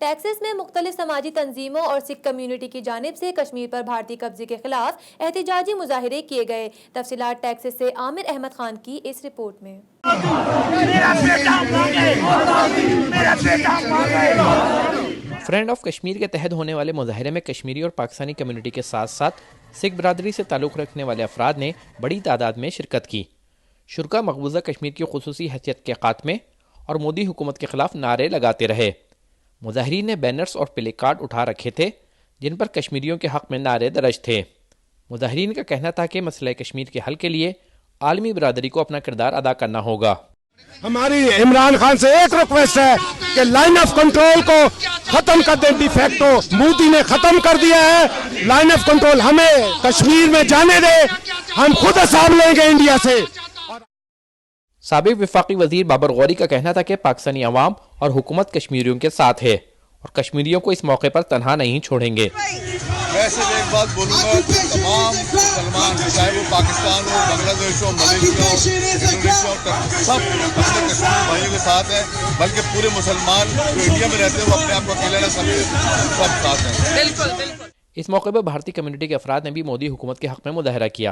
Texas میں مختلف سماجی تنظیموں اور سکھ کمیونٹی کی جانب سے کشمیر پر بھارتی قبضے کے خلاف احتجاجی مظاہرے کیے گئے۔ تفصیلات ٹیکساس سے عامر احمد خان کی اس رپورٹ میں۔ فرینڈ آف کشمیر کے تحت ہونے والے مظاہرے میں کشمیری اور پاکستانی کمیونٹی کے ساتھ ساتھ سکھ برادری سے تعلق رکھنے والے افراد نے بڑی تعداد میں شرکت کی۔ شرکاء مقبوضہ کشمیر کی خصوصی حیثیت کے خاتمے اور مودی حکومت کے خلاف نعرے لگاتے رہے۔ مظاہرین نے بینرز اور پلے کارڈ اٹھا رکھے تھے جن پر کشمیریوں کے حق میں نعرے درج تھے۔ مظاہرین کا کہنا تھا کہ مسئلہ کشمیر کے حل کے لیے عالمی برادری کو اپنا کردار ادا کرنا ہوگا۔ ہماری عمران خان سے ایک ریکویسٹ ہے کہ لائن آف کنٹرول کو ختم کر دیں۔ ڈی فیکٹو مودی نے ختم کر دیا ہے لائن آف کنٹرول، ہمیں کشمیر میں جانے دے، ہم خود حساب لیں گے انڈیا سے۔ سابق وفاقی وزیر بابر غوری کا کہنا تھا کہ پاکستانی عوام اور حکومت کشمیریوں کے ساتھ ہے اور کشمیریوں کو اس موقع پر تنہا نہیں چھوڑیں گے۔ میں صرف ایک بات بولوں گا کہ تمام مسلمان، چاہے وہ پاکستان ہو، بنگلہ دیش ہو، ملیشیا ہو، انڈونیشیا ہو، سب اپنے کشمیری بھائیوں کے ساتھ ہیں، بلکہ پورے مسلمان جو انڈیا میں رہتے ہیں وہ اپنے آپ کو اکیلا نہ سمجھیں، سب ساتھ ہیں۔ اس موقع پر بھارتی کمیونٹی کے افراد نے بھی مودی حکومت کے حق میں مظاہرہ کیا۔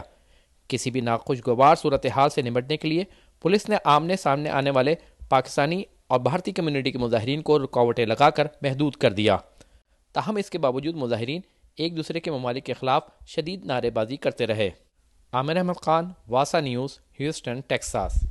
کسی بھی ناخوشگوار صورتحال سے نمٹنے کے لیے پولیس نے آمنے سامنے آنے والے پاکستانی اور بھارتی کمیونٹی کے مظاہرین کو رکاوٹیں لگا کر محدود کر دیا۔ تاہم اس کے باوجود مظاہرین ایک دوسرے کے ممالک کے خلاف شدید نعرے بازی کرتے رہے۔ عامر احمد خان، واسا نیوز، ہیوسٹن، ٹیکساس۔